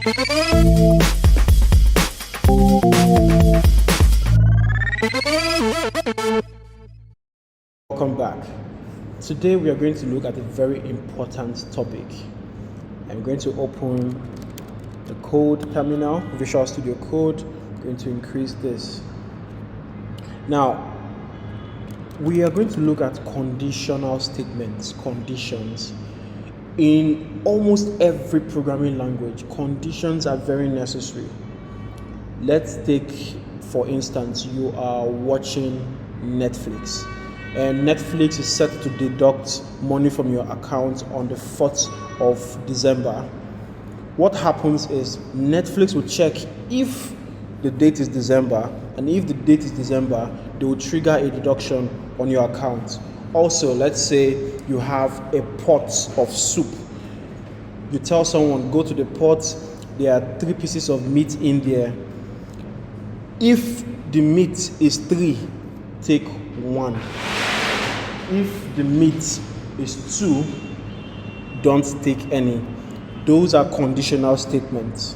Welcome back. Today we are going to look at a very important topic. I'm going to open the code terminal, Visual Studio Code. I'm going to increase this. Now, we are going to look at conditional statements, conditions. In almost every programming language, conditions are very necessary. Let's take, for instance, you are watching Netflix, and Netflix is set to deduct money from your account on the 4th of December. What happens is Netflix will check if the date is December, and if the date is December, they will trigger a deduction on your account. Also, let's say you have a pot of soup. You tell someone, go to the pot, there are 3 pieces of meat in there. If the meat is 3, take 1. If the meat is 2, don't take any. Those are conditional statements.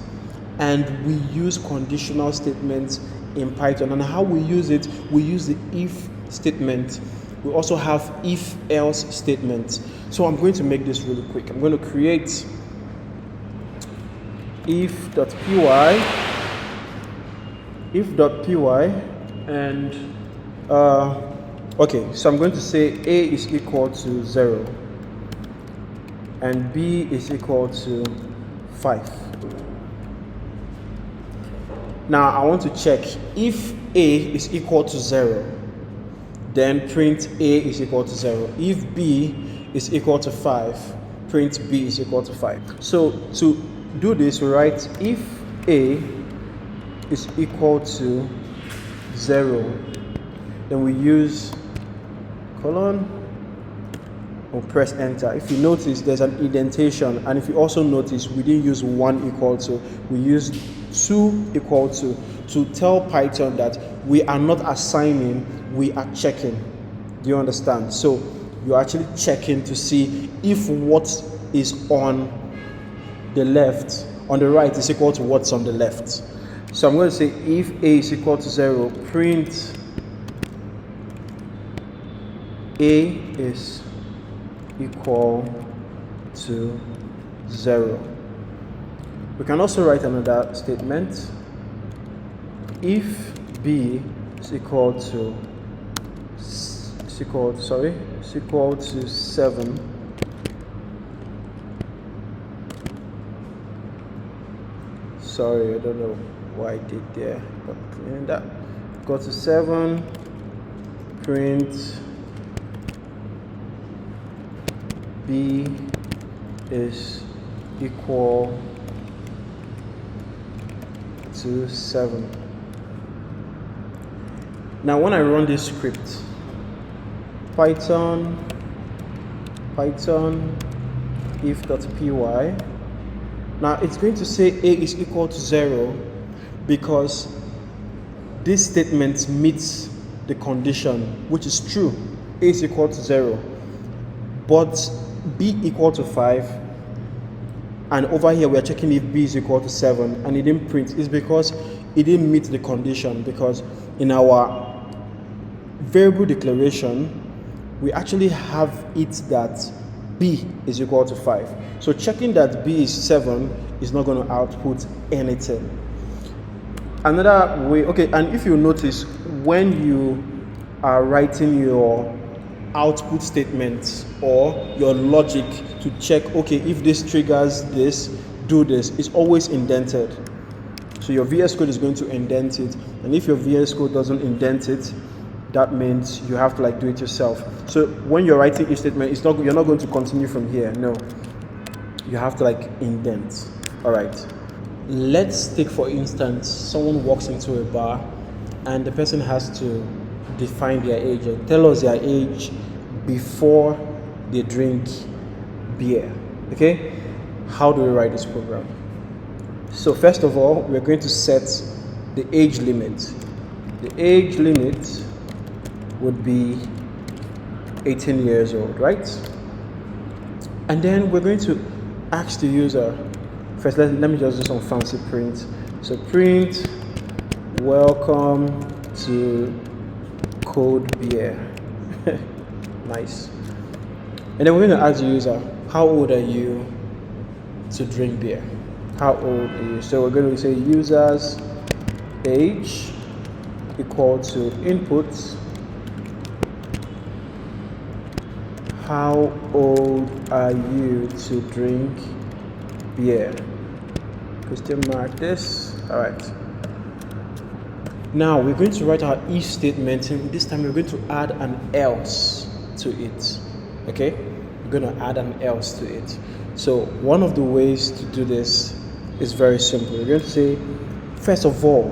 And we use conditional statements in Python. And how we use it, we use the if statement. We also have if-else statements. So I'm going to make this really quick. I'm going to create if.py, and okay, so I'm going to say a is equal to 0 and b is equal to 5. Now I want to check if a is equal to 0, then print a is equal to 0. If b is equal to 5, print b is equal to 5. So to do this, we write if a is equal to 0, then we use colon, we'll press enter. If you notice, there's an indentation, and if you also notice, we didn't use 1 equal to, we used 2 equal to tell Python that we are not assigning, we are checking. Do you understand? So you're actually checking to see if what is on the left, on the right, is equal to what's on the left. So I'm going to say if a is equal to 0, print a is equal to 0. We can also write another statement. If b is equal to 7, sorry, I don't know why I did there, but clean that. Go to 7, print b is equal to 7. Now when I run this script, Python if.py, now it's going to say a is equal to 0 because this statement meets the condition, which is true. A is equal to 0, but b equal to 5, and over here we are checking if b is equal to 7, and it didn't print. It's because it didn't meet the condition, because in our variable declaration we actually have it that b is equal to 5. So checking that b is 7 is not going to output anything. Another way, okay, and if you notice, when you are writing your output statements or your logic to check, okay, if this triggers this, do this, it's always indented. So your VS Code is going to indent it, and if your VS Code doesn't indent it, that means you have to do it yourself. So when you're writing each statement, you're not going to continue from here. No, you have to indent. All right. Let's take, for instance, someone walks into a bar and the person has to define their age and tell us their age before they drink beer. Okay, how do we write this program? So first of all, we're going to set the age limit. The age limit would be 18 years old, right? And then we're going to ask the user, First, let me just do some fancy print. So print, welcome to Cold Beer. Nice. And then we're going to ask the user, how old are you to drink beer? How old are you? So we're going to say user's age equal to input. How old are you to drink beer? Question mark this. All right. Now we're going to write our if statement, and this time we're going to add an else to it. Okay? We're going to add an else to it. So one of the ways to do this is very simple. We're going to say, first of all,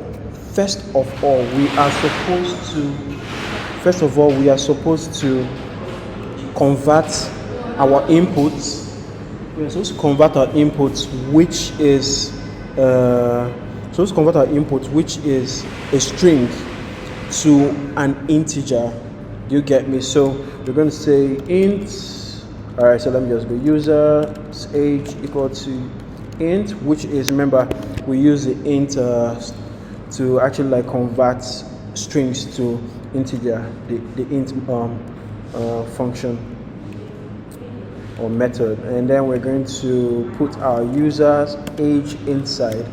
we are supposed to convert our inputs. We are supposed to convert our inputs, which is a string, to an integer. Do you get me? So we're going to say int. All right. So let me just go user's age equal to int, which is, remember, we use the int to actually like convert strings to integer, the int function or method. And then we're going to put our user's age inside.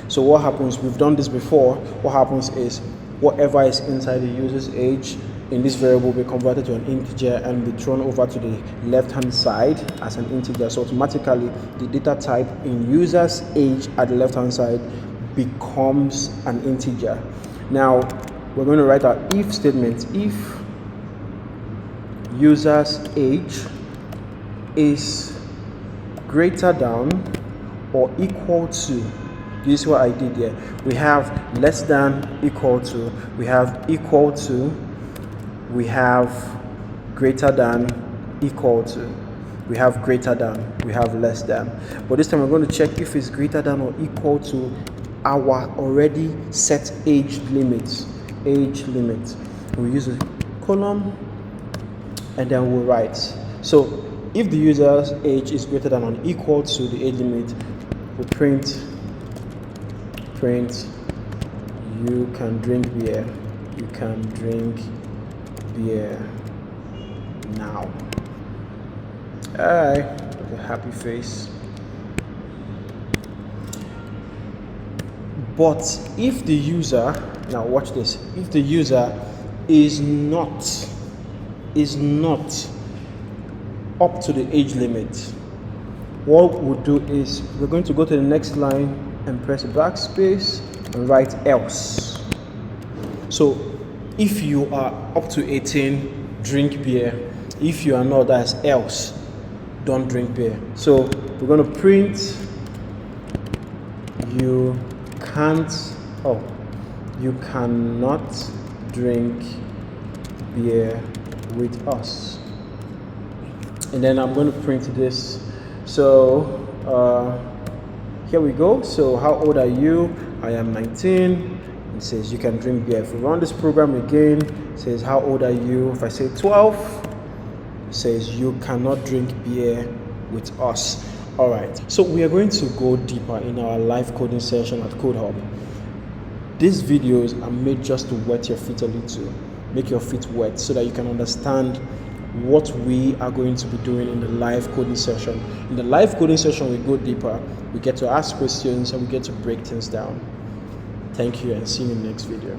So what happens, we've done this before, what happens is whatever is inside the user's age in this variable will be converted to an integer and be thrown over to the left hand side as an integer. So automatically the data type in user's age at the left hand side becomes an integer. Now we're going to write our if statement. If user's age is greater than or equal to, this is what I did here. We have less than, equal to, we have equal to, we have greater than, equal to, we have greater than, we have less than. But this time we're going to check if it's greater than or equal to our already set age limit. We use a column and then we'll write. So if the user's age is greater than or equal to the age limit, we'll print you can drink beer. You can drink beer now. Alright, with a happy face. But if the user, now watch this, if the user is not up to the age limit, what we'll do is we're going to go to the next line and press backspace and write else. So if you are up to 18, drink beer. If you are not, that's else, don't drink beer. So we're going to print you cannot drink beer with us. And then I'm going to print this. So here we go. So how old are you? I am 19. It says you can drink beer. If we run this program again, it says how old are you? If I say 12, it says you cannot drink beer with us. All right, so we are going to go deeper in our live coding session at Code Hub. These videos are made just to wet your feet a little, make your feet wet, so that you can understand what we are going to be doing in the live coding session. In the live coding session, we go deeper, we get to ask questions, and we get to break things down. Thank you, and see you in the next video.